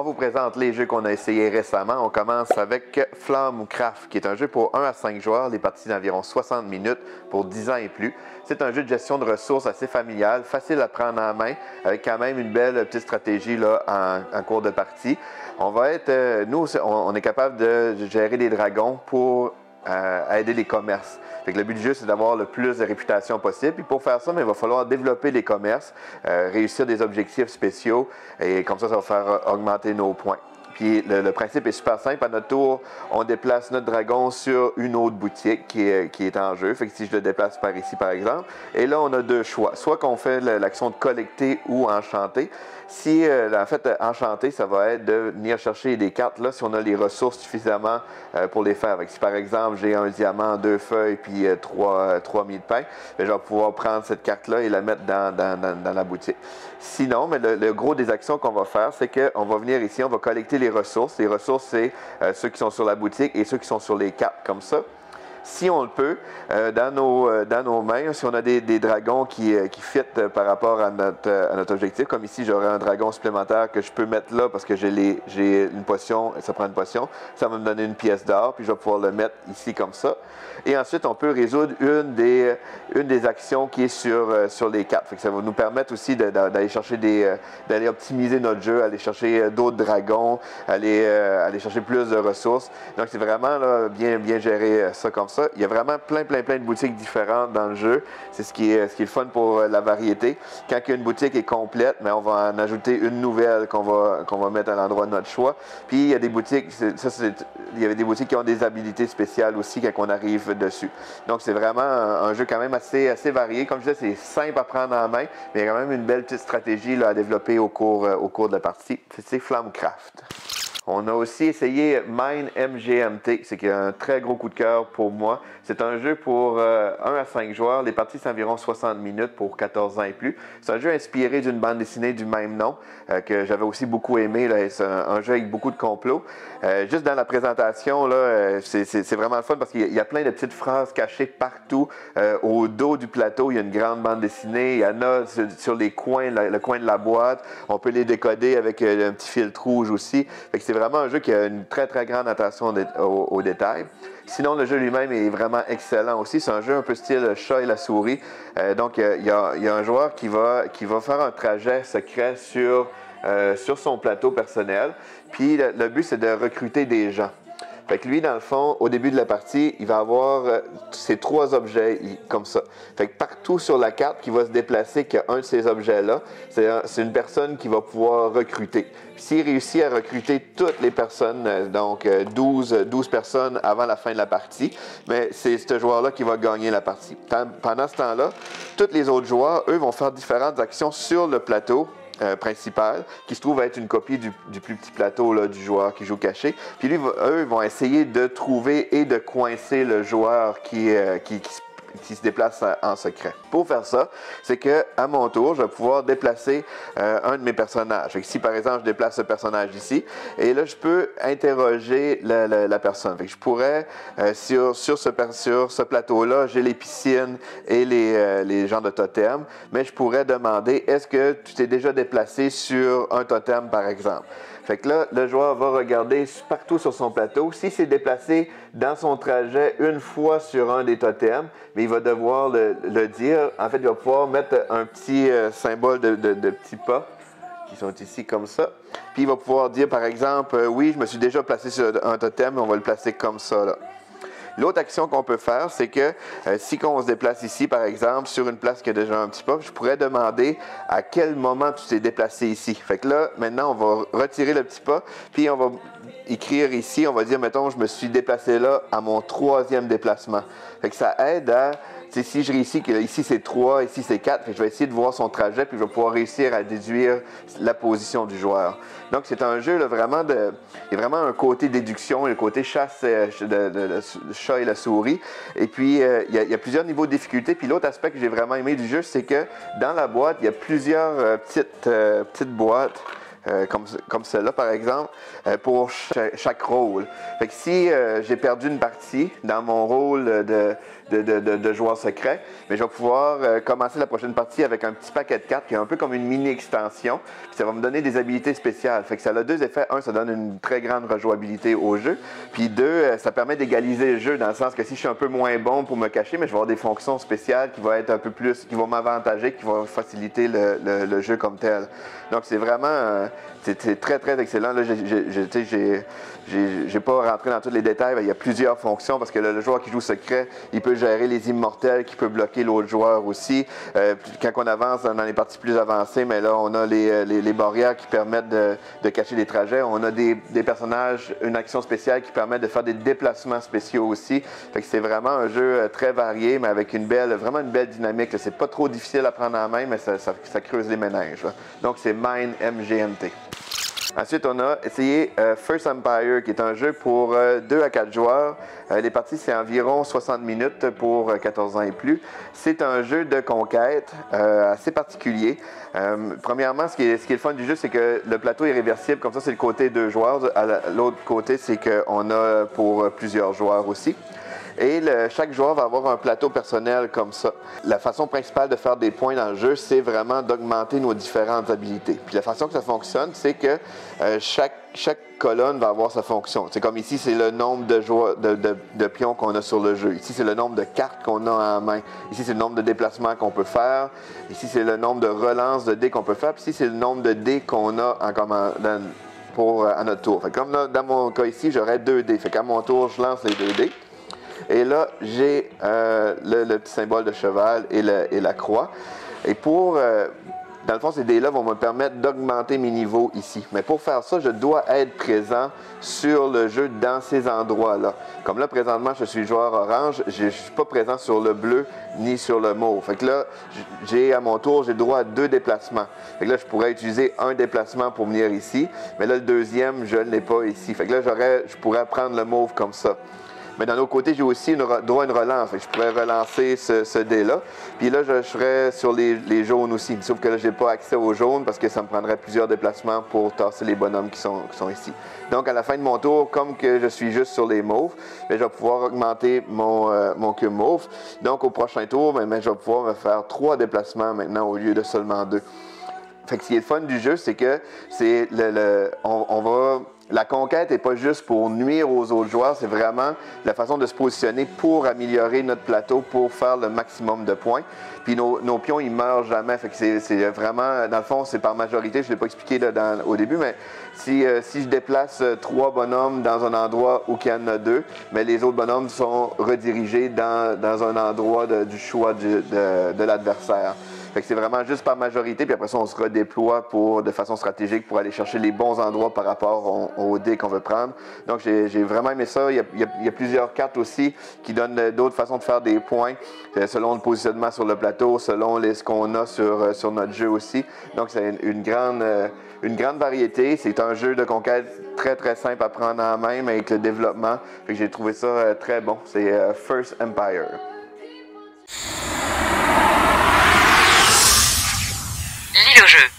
vous présente les jeux qu'on a essayés récemment. On commence avec Flamme ou Craft, qui est un jeu pour 1 à 5 joueurs, les parties d'environ 60 minutes pour 10 ans et plus. C'est un jeu de gestion de ressources assez familial, facile à prendre en main, avec quand même une belle petite stratégie là, en cours de partie. On va être, nous, on est capable de gérer des dragons pour aider les commerces. Fait que le but du jeu, c'est d'avoir le plus de réputation possible. Puis pour faire ça, il va falloir développer les commerces, réussir des objectifs spéciaux, et comme ça va faire augmenter nos points. Puis le principe est super simple. À notre tour, on déplace notre dragon sur une autre boutique qui est en jeu. Fait que si je le déplace par ici, par exemple, et là, on a deux choix. Soit qu'on fait l'action de collecter ou enchanter. Si, en fait, enchanter, ça va être de venir chercher des cartes là si on a les ressources suffisamment pour les faire. Fait que si, par exemple, j'ai un diamant, 2 feuilles, puis 3 mie de pain, bien, je vais pouvoir prendre cette carte-là et la mettre dans la boutique. Sinon, mais le gros des actions qu'on va faire, c'est qu'on va venir ici, on va collecter les ressources. Les ressources, c'est ceux qui sont sur la boutique et ceux qui sont sur les cartes, comme ça. Si on le peut, dans nos mains, si on a des dragons qui fit par rapport à notre objectif, comme ici, j'aurai un dragon supplémentaire que je peux mettre là parce que j'ai une potion, ça prend une potion, ça va me donner une pièce d'or, puis je vais pouvoir le mettre ici comme ça. Et ensuite, on peut résoudre une des actions qui est sur les cartes. Fait que ça va nous permettre aussi d'aller chercher d'aller optimiser notre jeu, aller chercher d'autres dragons, aller chercher plus de ressources. Donc, c'est vraiment là, bien gérer ça comme ça. Il y a vraiment plein de boutiques différentes dans le jeu. C'est ce qui est le fun pour la variété. Quand une boutique est complète, mais on va en ajouter une nouvelle qu'on va mettre à l'endroit de notre choix. Puis il y a des boutiques, il y avait des boutiques qui ont des habilités spéciales aussi quand on arrive dessus. Donc c'est vraiment un jeu quand même assez varié. Comme je disais, c'est simple à prendre en main, mais il y a quand même une belle petite stratégie là, à développer au cours de la partie. C'est Flammecraft. On a aussi essayé Mine MGMT, c'est un très gros coup de cœur pour moi. C'est un jeu pour 1 à 5 joueurs. Les parties, c'est environ 60 minutes pour 14 ans et plus. C'est un jeu inspiré d'une bande dessinée du même nom que j'avais aussi beaucoup aimé. C'est un jeu avec beaucoup de complots. Juste dans la présentation, là, c'est vraiment le fun parce qu'il y a plein de petites phrases cachées partout. Au dos du plateau, il y a une grande bande dessinée. Il y en a sur les coins, le coin de la boîte. On peut les décoder avec un petit filtre rouge aussi. Fait que c'est vraiment un jeu qui a une très grande attention aux détails. Sinon, le jeu lui-même est vraiment excellent aussi. C'est un jeu un peu style chat et la souris. Donc, il y a un joueur qui va faire un trajet secret sur son plateau personnel. Puis, le but, c'est de recruter des gens. Fait que lui, dans le fond, au début de la partie, il va avoir ces 3 objets comme ça. Fait que partout sur la carte qui va se déplacer, qu'il y a un de ces objets-là, c'est une personne qui va pouvoir recruter. S'il réussit à recruter toutes les personnes, donc 12 personnes avant la fin de la partie, mais c'est ce joueur-là qui va gagner la partie. Pendant ce temps-là, tous les autres joueurs, eux, vont faire différentes actions sur le plateau principal, qui se trouve être une copie du plus petit plateau là, du joueur qui joue caché. Puis lui, eux vont essayer de trouver et de coincer le joueur qui se déplace en secret. Pour faire ça, c'est que à mon tour, je vais pouvoir déplacer un de mes personnages. Fait que si par exemple je déplace ce personnage ici, et là je peux interroger la personne. Fait que je pourrais sur ce plateau-là, j'ai les piscines et les genres de totems, mais je pourrais demander est-ce que tu t'es déjà déplacé sur un totem par exemple. Fait que là, le joueur va regarder partout sur son plateau. S'il s'est déplacé dans son trajet une fois sur un des totems, mais il va devoir le dire. En fait, il va pouvoir mettre un petit symbole de petits pas qui sont ici comme ça. Puis il va pouvoir dire, par exemple, oui, je me suis déjà placé sur un totem, on va le placer comme ça, là. L'autre action qu'on peut faire, c'est que si on se déplace ici, par exemple, sur une place qui a déjà un petit pas, je pourrais demander à quel moment tu t'es déplacé ici. Fait que là, maintenant, on va retirer le petit pas, puis on va écrire ici, on va dire, mettons, je me suis déplacé là à mon 3e déplacement. Fait que ça aide à... Si je réussis que ici c'est 3, ici c'est 4, je vais essayer de voir son trajet, puis je vais pouvoir réussir à déduire la position du joueur. Donc c'est un jeu là, vraiment il y a vraiment un côté déduction, un côté chasse de chat et la souris. Et puis il y a plusieurs niveaux de difficulté. Puis l'autre aspect que j'ai vraiment aimé du jeu, c'est que dans la boîte, il y a plusieurs petites boîtes comme celle-là par exemple, pour chaque rôle. Fait que si j'ai perdu une partie dans mon rôle de joueur secret, mais je vais pouvoir commencer la prochaine partie avec un petit paquet de cartes qui est un peu comme une mini-extension. Puis ça va me donner des habilités spéciales. Fait que ça a deux effets. Un, ça donne une très grande rejouabilité au jeu. Puis deux, ça permet d'égaliser le jeu dans le sens que si je suis un peu moins bon pour me cacher, mais je vais avoir des fonctions spéciales qui vont être un peu plus, qui vont m'avantager, qui vont faciliter le jeu comme tel. Donc c'est vraiment, c'est très très excellent. Là, j'ai pas rentré dans tous les détails, mais il y a plusieurs fonctions parce que le joueur qui joue secret, il peut gérer les immortels, qui peut bloquer l'autre joueur aussi. Quand on avance dans les parties plus avancées, mais là on a les barrières qui permettent de cacher les trajets. On a des personnages, une action spéciale qui permet de faire des déplacements spéciaux aussi. Fait que c'est vraiment un jeu très varié, mais avec vraiment une belle dynamique. C'est pas trop difficile à prendre en main, mais ça creuse les méninges. Là. Donc c'est Mine MGMT. Ensuite, on a essayé First Empire, qui est un jeu pour 2 à 4 joueurs. Les parties, c'est environ 60 minutes pour 14 ans et plus. C'est un jeu de conquête assez particulier. Premièrement, ce qui est le fun du jeu, c'est que le plateau est réversible. Comme ça, c'est le côté 2 joueurs. L'autre côté, c'est qu'on a pour plusieurs joueurs aussi. Et chaque joueur va avoir un plateau personnel comme ça. La façon principale de faire des points dans le jeu, c'est vraiment d'augmenter nos différentes habilités. Puis la façon que ça fonctionne, c'est que chaque colonne va avoir sa fonction. C'est comme ici, c'est le nombre de pions qu'on a sur le jeu. Ici, c'est le nombre de cartes qu'on a en main. Ici, c'est le nombre de déplacements qu'on peut faire. Ici, c'est le nombre de relances de dés qu'on peut faire. Puis ici, c'est le nombre de dés qu'on a à notre tour. Fait comme dans mon cas ici, j'aurais 2 dés. Fait qu'à mon tour, je lance les 2 dés. Et là, j'ai le petit symbole de cheval et la croix. Et dans le fond, ces dés-là vont me permettre d'augmenter mes niveaux ici. Mais pour faire ça, je dois être présent sur le jeu dans ces endroits-là. Comme là, présentement, je suis joueur orange, je ne suis pas présent sur le bleu ni sur le mauve. Fait que là, à mon tour, j'ai le droit à 2 déplacements. Fait que là, je pourrais utiliser un déplacement pour venir ici. Mais là, le deuxième, je ne l'ai pas ici. Fait que là, je pourrais prendre le mauve comme ça. Mais d'un autre côté, j'ai aussi droit à une relance. Je pourrais relancer ce dé-là. Puis là, je serais sur les jaunes aussi. Sauf que là, je n'ai pas accès aux jaunes parce que ça me prendrait plusieurs déplacements pour tasser les bonhommes qui sont ici. Donc, à la fin de mon tour, comme que je suis juste sur les mauves, je vais pouvoir augmenter mon cube mauve. Donc, au prochain tour, je vais pouvoir me faire 3 déplacements maintenant au lieu de seulement 2. Fait que ce qui est le fun du jeu, c'est que la conquête n'est pas juste pour nuire aux autres joueurs, c'est vraiment la façon de se positionner pour améliorer notre plateau, pour faire le maximum de points. Puis nos pions, ils meurent jamais. Fait que c'est vraiment, dans le fond, c'est par majorité. Je ne l'ai pas expliqué là, au début, mais si je déplace 3 bonhommes dans un endroit où il y en a 2, mais les autres bonhommes sont redirigés dans un endroit du choix de l'adversaire. Fait que c'est vraiment juste par majorité, puis après ça, on se redéploie de façon stratégique pour aller chercher les bons endroits par rapport aux dés qu'on veut prendre. Donc, j'ai vraiment aimé ça. Il y a plusieurs cartes aussi qui donnent d'autres façons de faire des points, selon le positionnement sur le plateau, selon ce qu'on a sur notre jeu aussi. Donc, c'est une grande variété. C'est un jeu de conquête très, très simple à prendre en main, mais avec le développement. Fait que j'ai trouvé ça très bon. C'est First Empire. L'île au jeu.